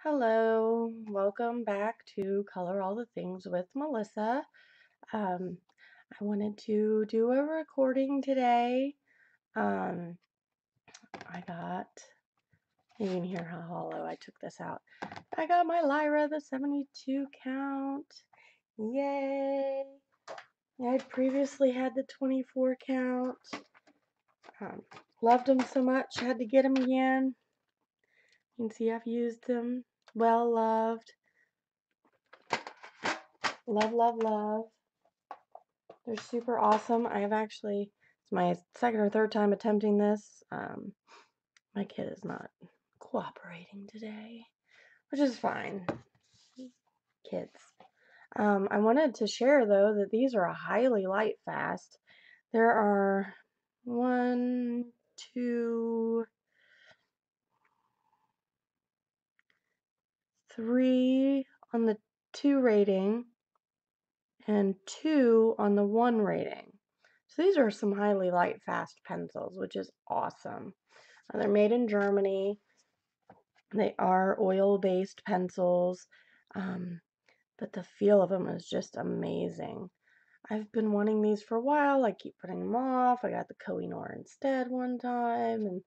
Hello, welcome back to Color All the Things with Melissa. Um, I wanted to do a recording today. Um, you can hear how hollow I took this out. I got my Lyra, the 72 count. Yay! I had previously had the 24 count. Um, Loved them so much, had to get them again. You can see I've used them. Well loved. Love, love, love. They're super awesome. It's my second or third time attempting this. My kid is not cooperating today, which is fine. Kids. I wanted to share, though, that these are a highly light fast. There are 1, 2, 3 on the 2 rating and 2 on the 1 rating. So these are some highly light fast pencils, which is awesome. They're made in Germany. They are oil-based pencils, but the feel of them is just amazing. I've been wanting these for a while. I keep putting them off. I got the Kohinoor instead one time,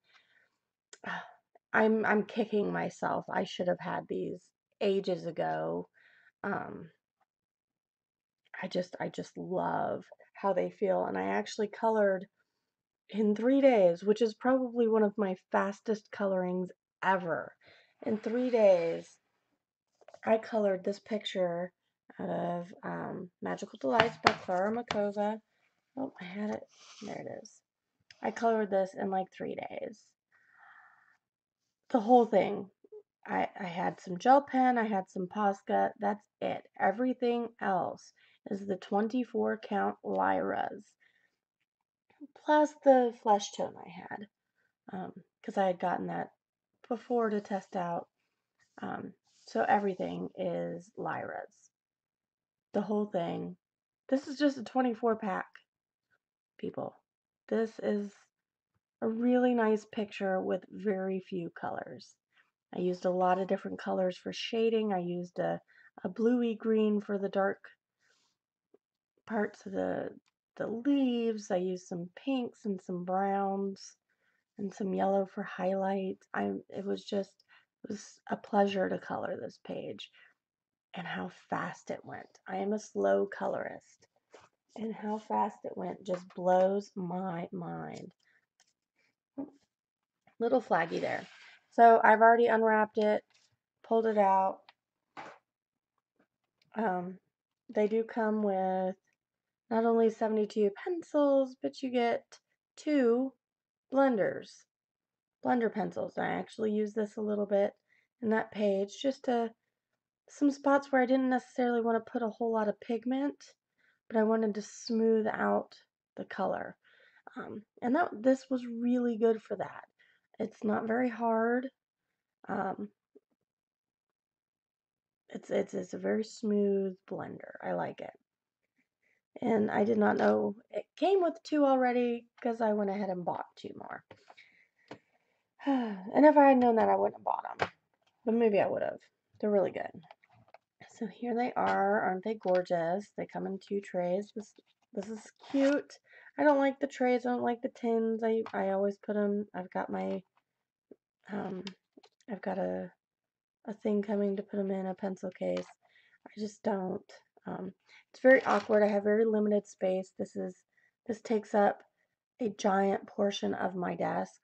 and I'm kicking myself. I should have had these ages ago. Um, I just love how they feel, and I actually colored in 3 days, which is probably one of my fastest colorings ever. In 3 days, I colored this picture out of Magical Delights by Clara Makova. Oh, I had it. There it is. I colored this in like 3 days. The whole thing. I had some gel pen, I had some Posca. That's it. Everything else is the 24 count Lyras, plus the flesh tone I had, because I had gotten that before to test out. So everything is Lyras. The whole thing. This is just a 24 pack, people. This is a really nice picture with very few colors. I used a lot of different colors for shading. I used a bluey green for the dark parts of the leaves. I used some pinks and some browns and some yellow for highlights. It was a pleasure to color this page, and how fast it went. I am a slow colorist, and how fast it went just blows my mind. Little flaggy there. So I've already unwrapped it, pulled it out. They do come with not only 72 pencils, but you get 2 blender pencils. I actually use this a little bit in that page, just some spots where I didn't necessarily want to put a whole lot of pigment, but I wanted to smooth out the color. And this was really good for that. It's not very hard. Um, it's a very smooth blender. I like it. And I did not know it came with 2 already because I went ahead and bought 2 more. And if I had known that, I wouldn't have bought them. But maybe I would have. They're really good. So here they are. Aren't they gorgeous? They come in 2 trays. This is cute. I don't like the trays. I don't like the tins. I always put them. Um, I've got a thing coming to put them in, a pencil case. I just don't. It's very awkward. I have very limited space. This takes up a giant portion of my desk.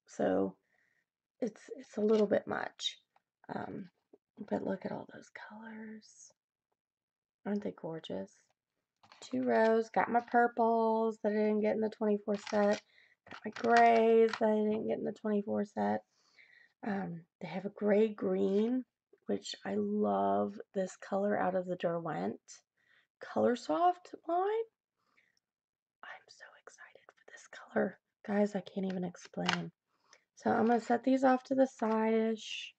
So it's a little bit much. But look at all those colors. Aren't they gorgeous? 2 rows. Got my purples that I didn't get in the 24 set. Got my grays that I didn't get in the 24 set. They have a gray green, which I love this color out of the Derwent Color Soft line. I'm so excited for this color. Guys, I can't even explain. So I'm going to set these off to the side-ish.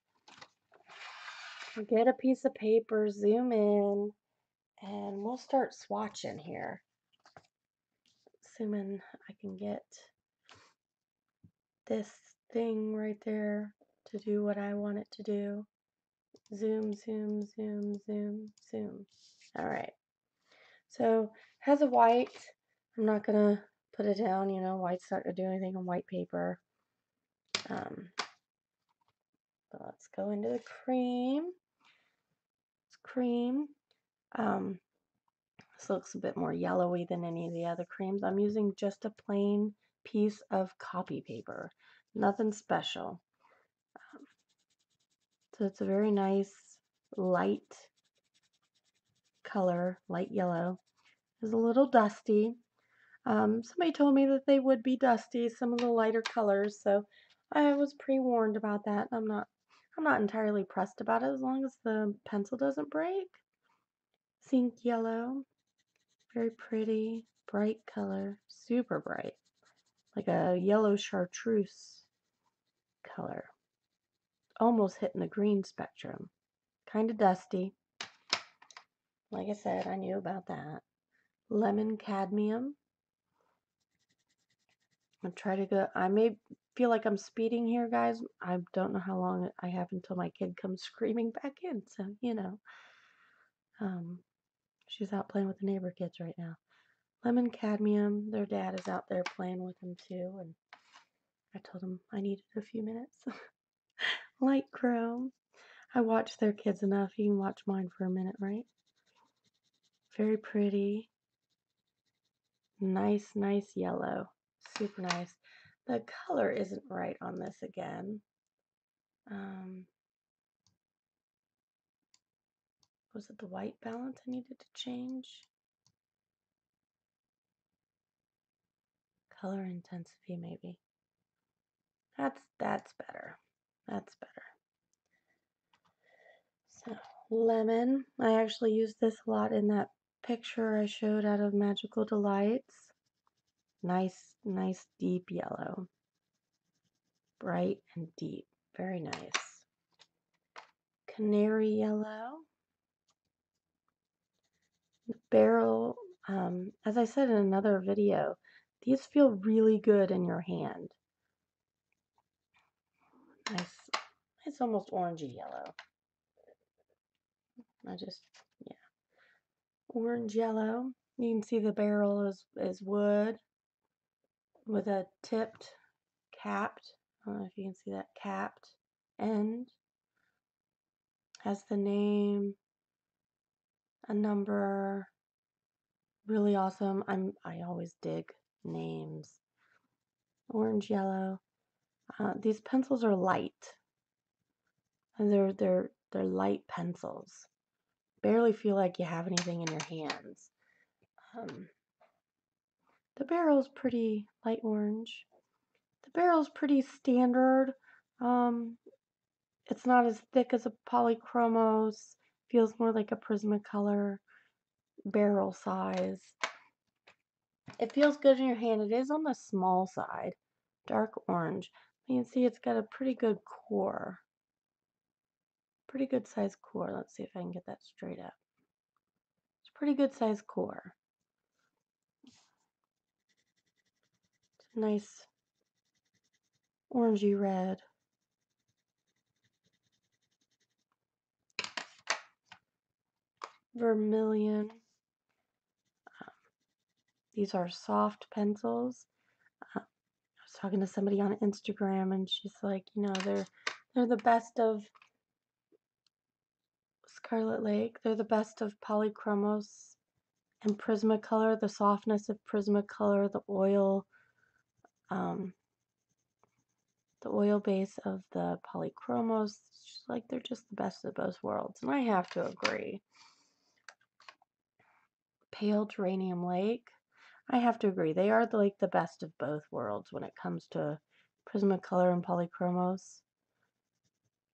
Get a piece of paper, zoom in, and we'll start swatching here. Assuming I can get this thing right there to do what I want it to do. Zoom, zoom, zoom, zoom, zoom. All right. So has a white. I'm not gonna put it down. You know, white's not gonna do anything on white paper. But let's go into the cream. It's cream. This looks a bit more yellowy than any of the other creams. I'm using just a plain piece of copy paper. Nothing special. So it's a very nice light color, light yellow. It's a little dusty. Somebody told me that they would be dusty, some of the lighter colors, so I was pre-warned about that. I'm not entirely pressed about it as long as the pencil doesn't break. Zinc yellow, very pretty, bright color, super bright, like a yellow chartreuse color. Almost hitting the green spectrum. Kind of dusty. Like I said, I knew about that. Lemon cadmium. I'm trying to go. I may feel like I'm speeding here, guys. I don't know how long I have until my kid comes screaming back in. So, you know, she's out playing with the neighbor kids right now. Lemon cadmium. Their dad is out there playing with them too. And I told him I needed a few minutes. Light chrome. I watch their kids enough. You can watch mine for a minute, right? Very pretty. Nice, nice yellow. Super nice. The color isn't right on this again. Was it the white balance I needed to change? Color intensity, maybe. That's better. That's better. So, lemon. I actually used this a lot in that picture I showed out of Magical Delights. Nice, nice deep yellow. Bright and deep. Very nice. Canary yellow. Barrel, as I said in another video, these feel really good in your hand. Nice, it's almost orangey yellow. Yeah. Orange yellow. You can see the barrel is wood with a tipped, capped, I don't know if you can see that, capped end. Has the name, a number. Really awesome. I always dig names. Orange yellow. These pencils are light. And they're light pencils. Barely feel like you have anything in your hands. The barrel's pretty light orange. The barrel's pretty standard. It's not as thick as a polychromos. Feels more like a Prismacolor barrel size. It feels good in your hand. It is on the small side. Dark orange. You can see it's got a pretty good core. Pretty good size core. Let's see if I can get that straight up. It's a pretty good size core. It's a nice orangey red. Vermilion. These are soft pencils. I was talking to somebody on Instagram and she's like, you know, they're the best of Scarlet Lake. They're the best of Polychromos and Prismacolor. The softness of Prismacolor, the oil base of the Polychromos. She's like, they're just the best of both worlds, and I have to agree. Pale Geranium Lake. I have to agree. They are like the best of both worlds when it comes to Prismacolor and Polychromos.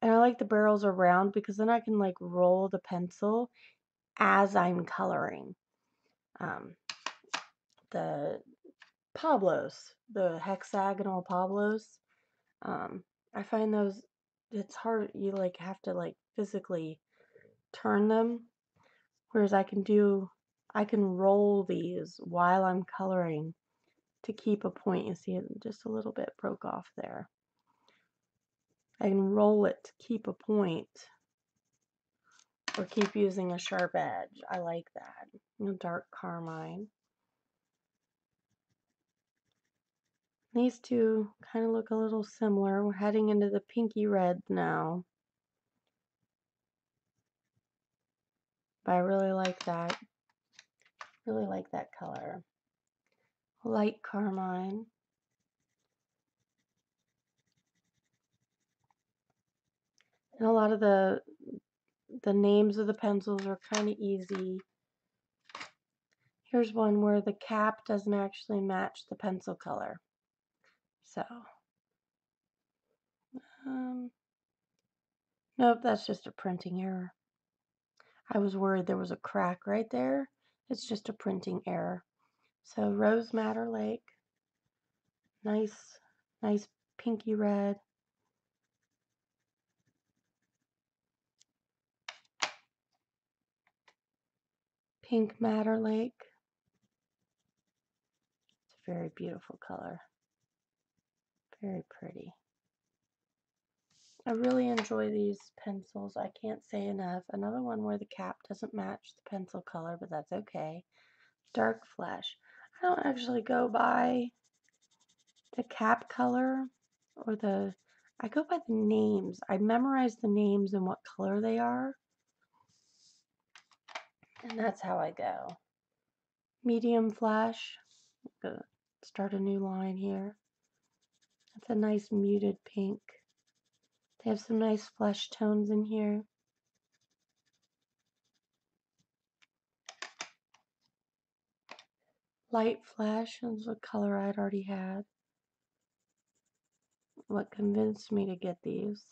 And I like the barrels are round because then I can like roll the pencil as I'm coloring. The Pablos, the hexagonal Pablos, I find those, it's hard, you like have to like physically turn them, whereas I can roll these while I'm coloring to keep a point. You see it just a little bit broke off there. I can roll it to keep a point or keep using a sharp edge. I like that. A dark carmine. These two kind of look a little similar. We're heading into the pinky red now. But I really like that. Really like that color. Light carmine. And a lot of the names of the pencils are kind of easy. Here's one where the cap doesn't actually match the pencil color. So, nope, that's just a printing error. I was worried there was a crack right there. It's just a printing error. So Rose Madder Lake, nice pinky red. Pink Madder Lake. It's a very beautiful color. Very pretty. I really enjoy these pencils. I can't say enough. Another one where the cap doesn't match the pencil color, but that's okay. Dark Flesh. I don't actually go by the cap color or I go by the names. I memorize the names and what color they are. And that's how I go. Medium Flesh. Start a new line here. That's a nice muted pink. They have some nice flesh tones in here. Light Flesh is a color I'd already had. What convinced me to get these.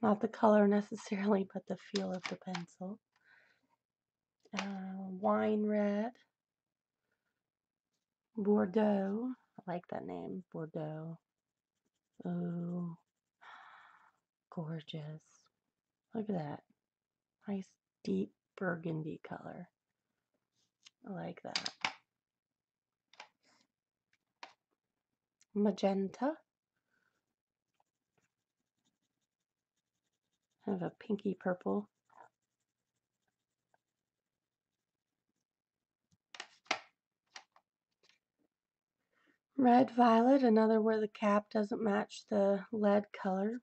Not the color necessarily, but the feel of the pencil. Wine Red. Bordeaux. I like that name, Bordeaux. Oh, gorgeous. Look at that. Nice deep burgundy color. I like that. Magenta. Kind of a pinky purple. Red Violet, another where the cap doesn't match the lead color.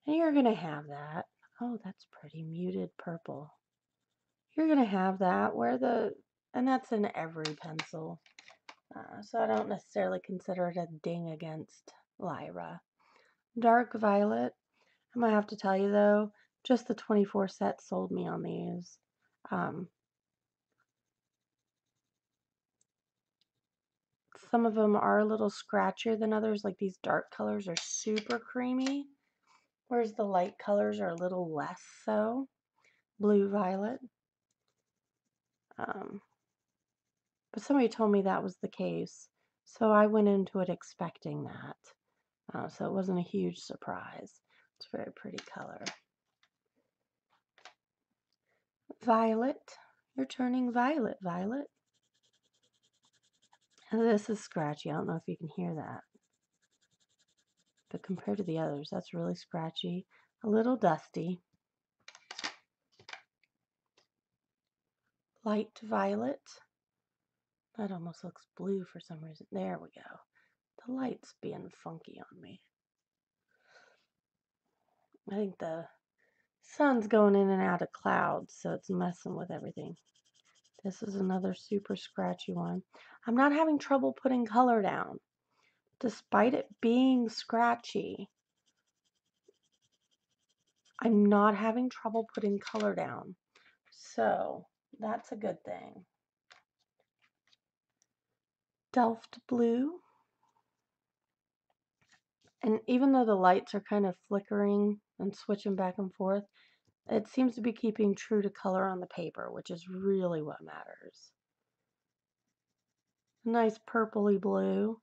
And you're going to have that. Oh, that's pretty muted purple. You're going to have that and that's in every pencil. So I don't necessarily consider it a ding against Lyra. Dark Violet. I might have to tell you though, just the 24 set sold me on these. Some of them are a little scratchier than others, like these dark colors are super creamy, whereas the light colors are a little less so. Blue Violet. But somebody told me that was the case, so I went into it expecting that. So it wasn't a huge surprise. It's a very pretty color. Violet. You're turning violet, Violet. And this is scratchy. I don't know if you can hear that. But compared to the others, that's really scratchy. A little dusty. Light Violet. That almost looks blue for some reason. There we go. The light's being funky on me. I think the sun's going in and out of clouds, so it's messing with everything. This is another super scratchy one. I'm not having trouble putting color down. Despite it being scratchy, I'm not having trouble putting color down. So that's a good thing. Delft Blue. And even though the lights are kind of flickering and switching back and forth, it seems to be keeping true to color on the paper, which is really what matters. Nice purpley blue.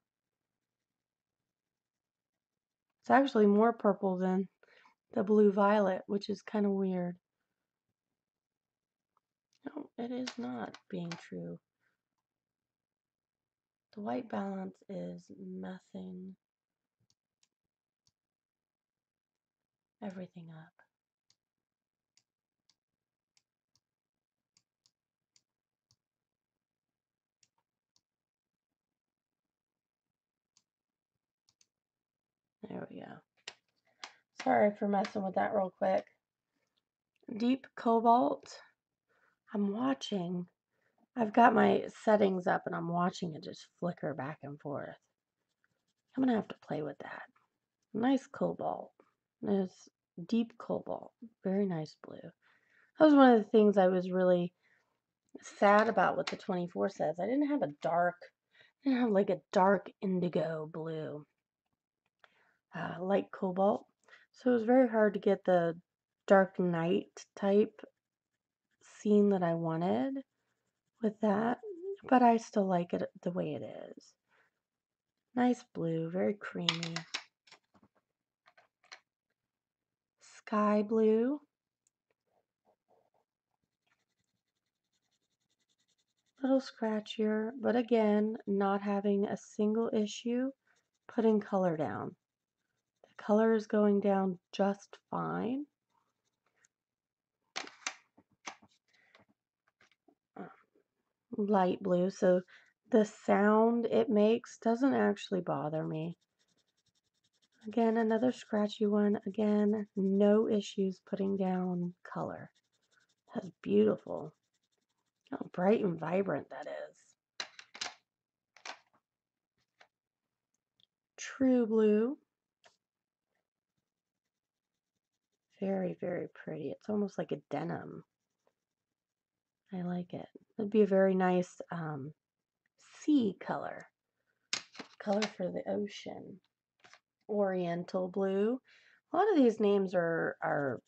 It's actually more purple than the blue violet, which is kind of weird. No, it is not being true. The white balance is messing everything up. There we go. Sorry for messing with that real quick. Deep cobalt. I'm watching. I've got my settings up and I'm watching it just flicker back and forth. I'm going to have to play with that. Nice cobalt. It's deep cobalt. Very nice blue. That was one of the things I was really sad about what the 24 says. I didn't have like a dark indigo blue, light cobalt. So it was very hard to get the dark night type scene that I wanted with that, but I still like it the way it is. Nice blue, very creamy. Sky blue. Little scratchier, but again, not having a single issue putting color down. The color is going down just fine. Light blue, so the sound it makes doesn't actually bother me. Again, another scratchy one. Again, no issues putting down color. That's beautiful. How bright and vibrant that is. True blue. Very, very pretty. It's almost like a denim. I like it. It'd be a very nice sea color. Color for the ocean. Oriental blue. A lot of these names are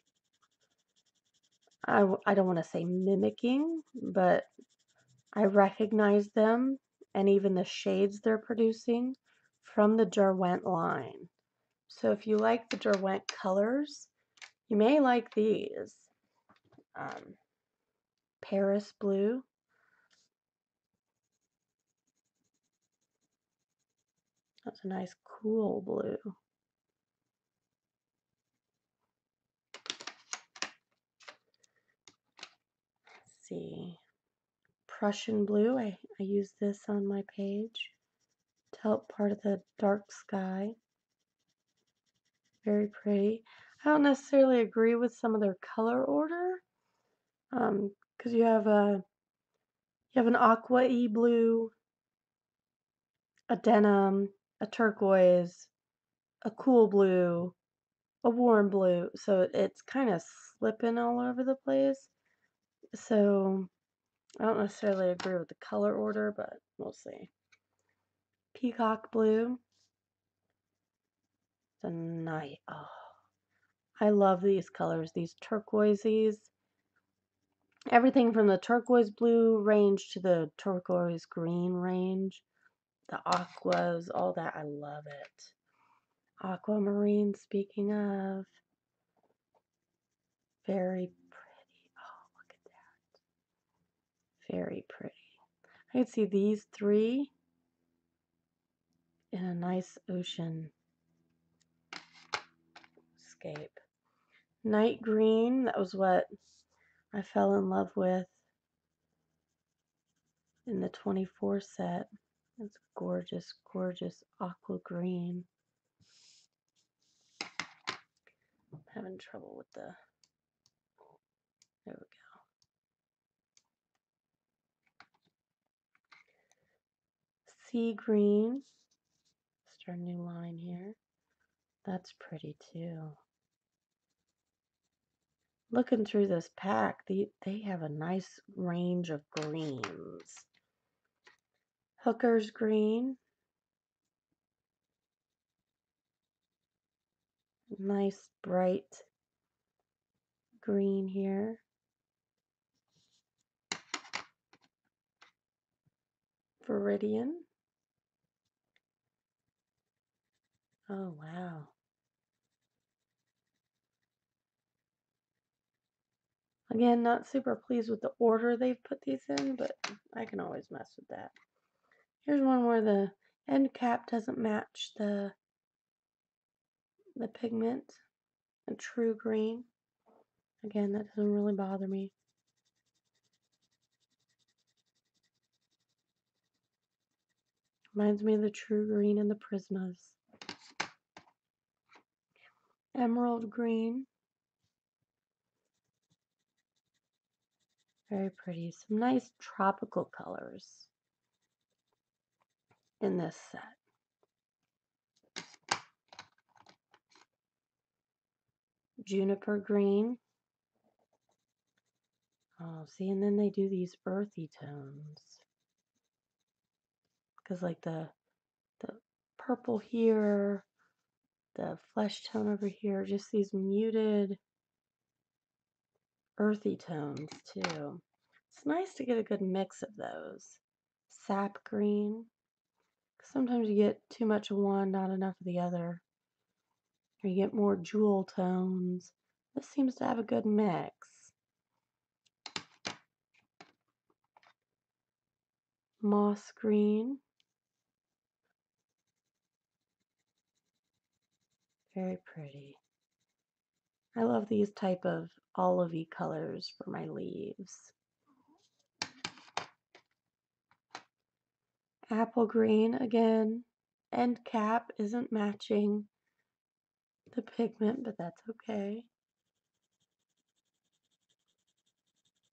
I don't want to say mimicking, but I recognize them and even the shades they're producing from the Derwent line. So if you like the Derwent colors, you may like these. Paris blue. That's a nice cool blue. Let's see. Prussian blue. I use this on my page to help part of the dark sky. Very pretty. I don't necessarily agree with some of their color order. Because you have an aqua-y blue, a denim, a turquoise, a cool blue, a warm blue. So it's kind of slipping all over the place. So I don't necessarily agree with the color order, but we'll see. Peacock blue. The night. Oh, I love these colors. These turquoises. Everything from the turquoise blue range to the turquoise green range. The aquas, all that. I love it. Aquamarine, speaking of. Very pretty. Oh, look at that. Very pretty. I could see these three in a nice ocean scape. Night green, that was what I fell in love with in the 24 set. It's gorgeous, gorgeous aqua green. I'm having trouble with the, there we go. Sea green. That's our new line here. That's pretty too. Looking through this pack, they have a nice range of greens. Hooker's green. Nice bright green here. Viridian. Oh, wow. Again, not super pleased with the order they've put these in, but I can always mess with that. Here's one where the end cap doesn't match the pigment. a true green. Again, that doesn't really bother me. Reminds me of the true green in the Prismas. Emerald green. Very pretty. Some nice tropical colors in this set. Juniper green. Oh, see, and then they do these earthy tones. Because like the purple here, the flesh tone over here, just these muted earthy tones too. It's nice to get a good mix of those. Sap green. Sometimes you get too much of one, not enough of the other. Or you get more jewel tones. This seems to have a good mix. Moss green. Very pretty. I love these type of olivey colors for my leaves. Apple green again. End cap isn't matching the pigment, but that's okay.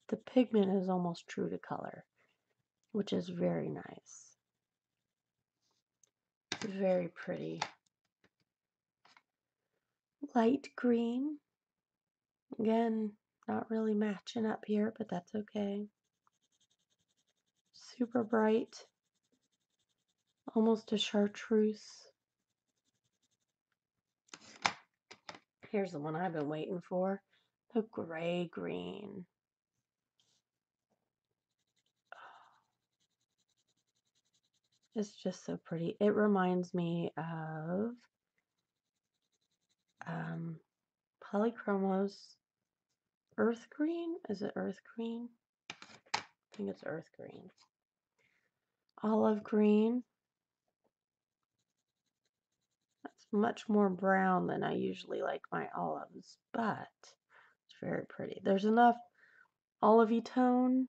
The pigment is almost true to color, which is very nice. Very pretty. Light green. Again, not really matching up here, but that's okay. Super bright. Almost a chartreuse. Here's the one I've been waiting for. The gray green. It's just so pretty. It reminds me of Polychromos Earth Green. Is it Earth Green? I think it's Earth Green. Olive green. That's much more brown than I usually like my olives, but it's very pretty. There's enough olivey tone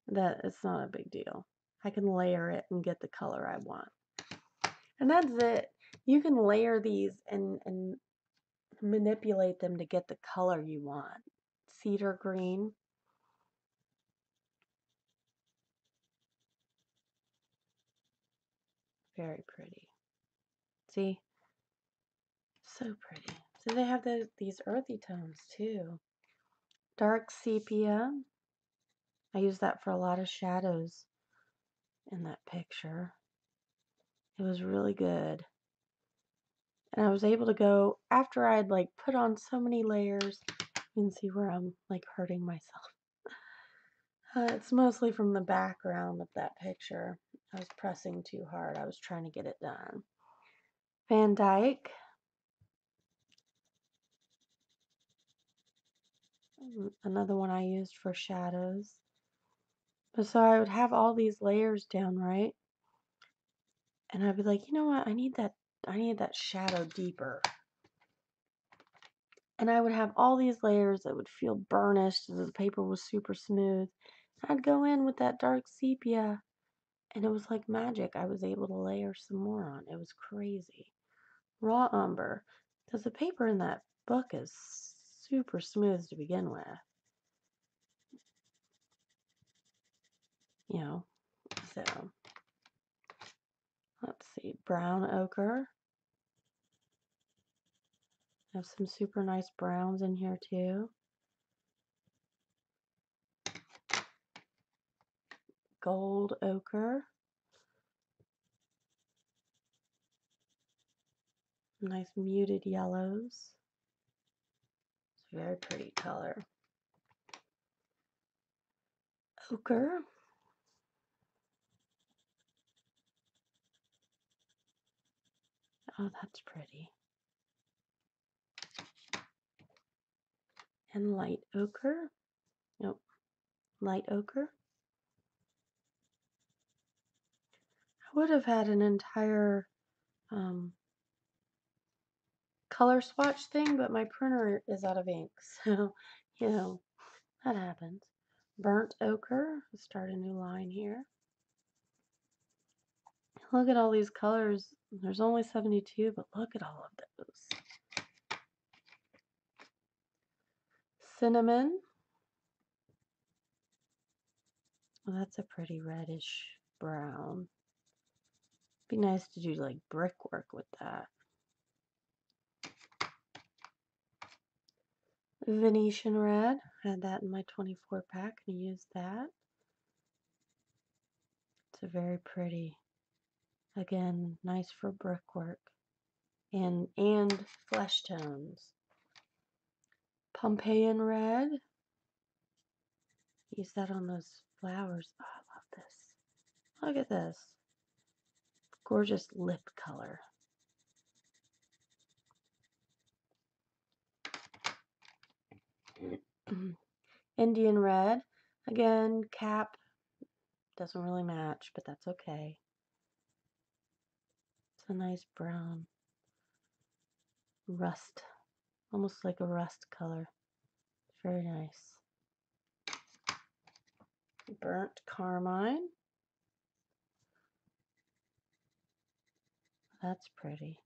that it's not a big deal. I can layer it and get the color I want. And that's it. You can layer these and manipulate them to get the color you want. Cedar green. Very pretty. See? So pretty. So they have these earthy tones too. Dark sepia. I use that for a lot of shadows in that picture. It was really good. And I was able to go, after I had like put on so many layers, you can see where I'm like hurting myself. It's mostly from the background of that picture. I was pressing too hard. I was trying to get it done. Van Dyke. Another one I used for shadows. So I would have all these layers down, right? And I'd be like, you know what? I need that shadow deeper. And I would have all these layers that would feel burnished as the paper was super smooth. I'd go in with that dark sepia, and it was like magic. I was able to layer some more on. It was crazy. Raw umber, because the paper in that book is super smooth to begin with. You know, so let's see, brown ochre. Have some super nice browns in here too. Gold ochre. Nice muted yellows. It's a very pretty color. Ochre. Oh, that's pretty. And light ochre. Nope. Light ochre. I would have had an entire color swatch thing, but my printer is out of ink, so, you know, that happens. Burnt ochre. Let's start a new line here. Look at all these colors. There's only 72, but look at all of those. Cinnamon. Well, that's a pretty reddish brown. Be nice to do like brickwork with that. Venetian red. Had that in my 24 pack and used that. It's a very pretty. Again, nice for brickwork and flesh tones. Pompeian red. Use that on those flowers. Oh, I love this. Look at this. Gorgeous lip color. Indian red. Again, cap doesn't really match, but that's okay. It's a nice brown. Rust. Almost like a rust color. Very nice. Burnt carmine. That's pretty.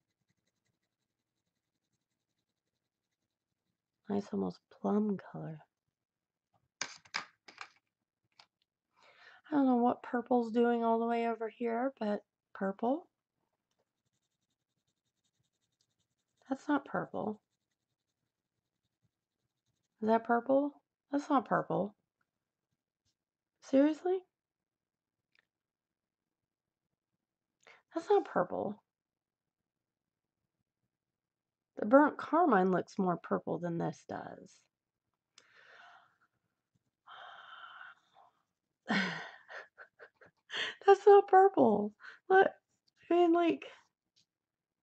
Nice almost plum color. I don't know what purple's doing all the way over here, but purple. That's not purple. Is that purple? That's not purple. Seriously? That's not purple. The burnt carmine looks more purple than this does. That's not purple. What? I mean, like,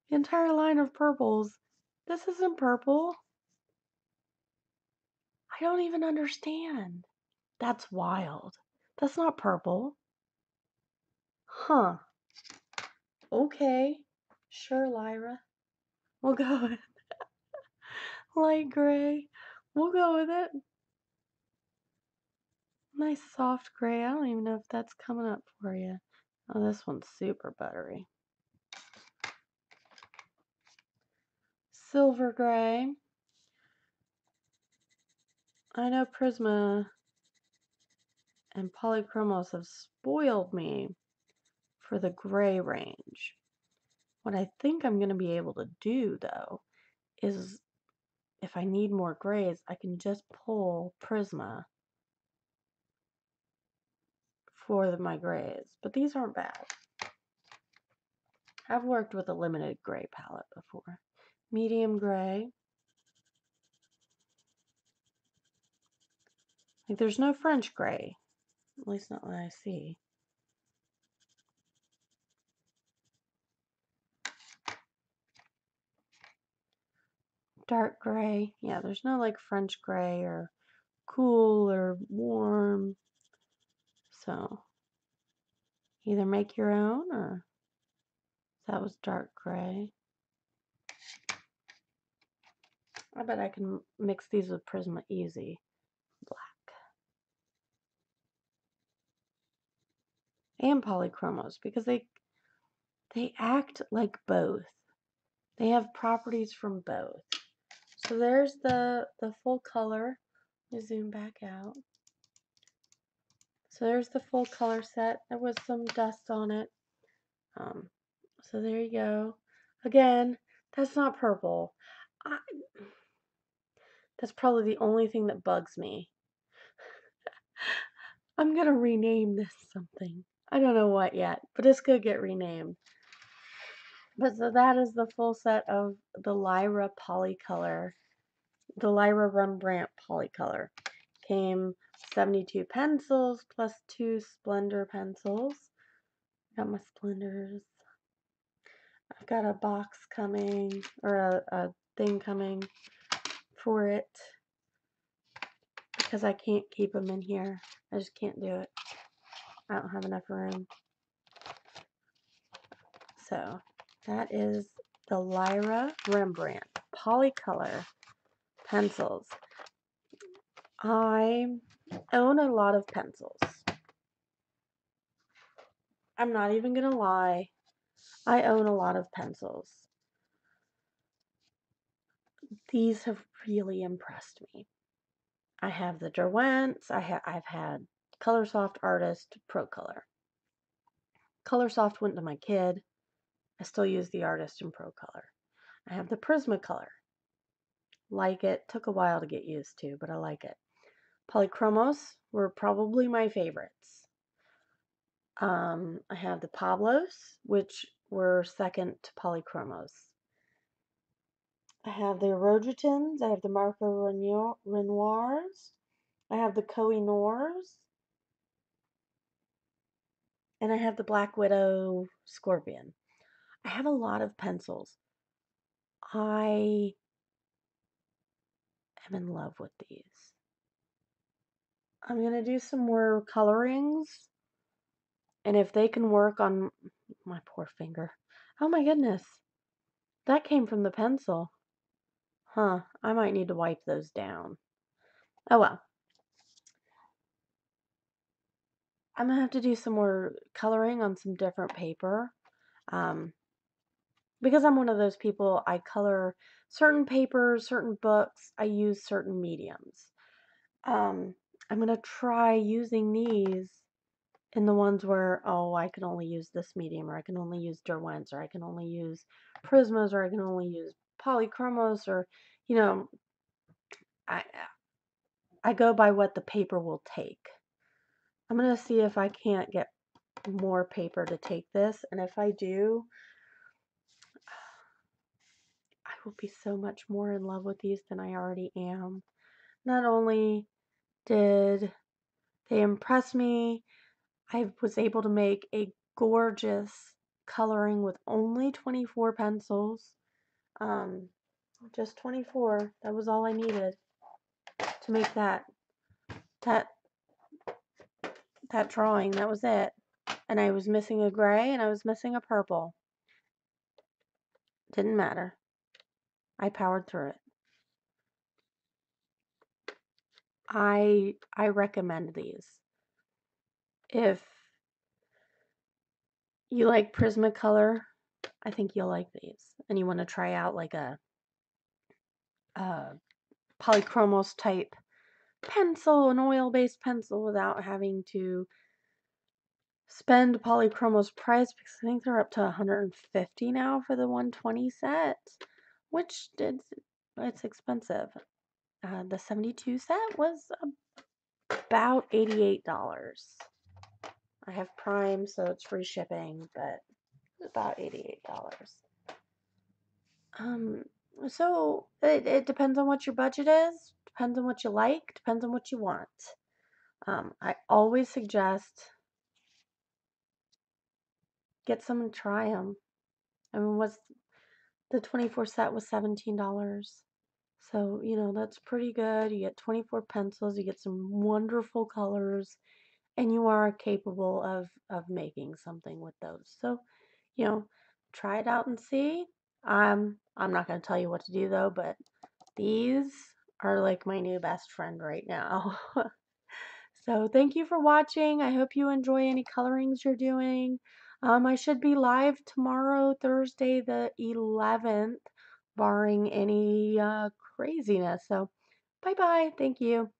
the entire line of purples. This isn't purple. I don't even understand. That's wild. That's not purple. Huh. Okay. Sure, Lyra. We'll go with light gray. We'll go with it. Nice soft gray. I don't even know if that's coming up for you. Oh, this one's super buttery. Silver gray. I know Prisma and Polychromos have spoiled me for the gray range. What I think I'm going to be able to do, though, is if I need more grays, I can just pull Prisma for my grays. But these aren't bad. I've worked with a limited gray palette before. Medium gray. Like, there's no French gray. At least not what I see. Dark gray. Yeah, there's no like French gray or cool or warm. So either make your own or that was dark gray. I bet I can mix these with Prisma easy. Black. And Polychromos because they act like both. They have properties from both. So there's the full color. Let me zoom back out. So there's the full color set. There was some dust on it. So there you go. Again, that's not purple. That's probably the only thing that bugs me. I'm going to rename this something. I don't know what yet, but it's going to get renamed. But so that is the full set of the Lyra Polycolor. The Lyra Rembrandt Polycolor. Came 72 pencils plus 2 Splendor pencils. Got my Splendors. I've got a box coming, or a thing coming for it. Because I can't keep them in here. I just can't do it. I don't have enough room. So, that is the Lyra Rembrandt Polycolor pencils. I own a lot of pencils. I'm not even going to lie. I own a lot of pencils. These have really impressed me. I have the Derwents. I've had Colorsoft Artist Pro Color. Colorsoft went to my kid. I still use the Artist in Pro Color. I have the Prismacolor. Like it. Took a while to get used to, but I like it. Polychromos were probably my favorites. I have the Pablos, which were second to Polychromos. I have the Aerodratins. I have the Marco Renoirs. I have the Koh-i-Noors. And I have the Black Widow Scorpion. I have a lot of pencils. I am in love with these. I'm going to do some more colorings. And if they can work on my poor finger. Oh my goodness. That came from the pencil. Huh. I might need to wipe those down. Oh well. I'm going to have to do some more coloring on some different paper. Because I'm one of those people, I color certain papers, certain books, I use certain mediums. I'm going to try using these in the ones where, oh, I can only use this medium, or I can only use Derwents, or I can only use Prismas, or I can only use Polychromos, or, you know, I go by what the paper will take. I'm going to see if I can't get more paper to take this, and if I do, I will be so much more in love with these than I already am. Not only did they impress me, I was able to make a gorgeous coloring with only 24 pencils. Just 24. That was all I needed to make that drawing. That was it. And I was missing a gray and I was missing a purple. Didn't matter. I powered through it. I recommend these. If you like Prismacolor, I think you'll like these. And you want to try out like a Polychromos type pencil, an oil-based pencil, without having to spend Polychromos price, because I think they're up to $150 now for the 120 set, which it's expensive. The 72 set was about $88. I have Prime, so it's free shipping, but about $88. So it depends on what your budget is, depends on what you like, depends on what you want. I always suggest get some and try them. I mean, the 24 set was $17. So, you know, that's pretty good. You get 24 pencils, you get some wonderful colors, and you are capable of making something with those. So, you know, try it out and see. I'm not going to tell you what to do though, but these are like my new best friend right now. So thank you for watching. I hope you enjoy any colorings you're doing. I should be live tomorrow, Thursday the 11th, barring any craziness. So bye-bye. Thank you.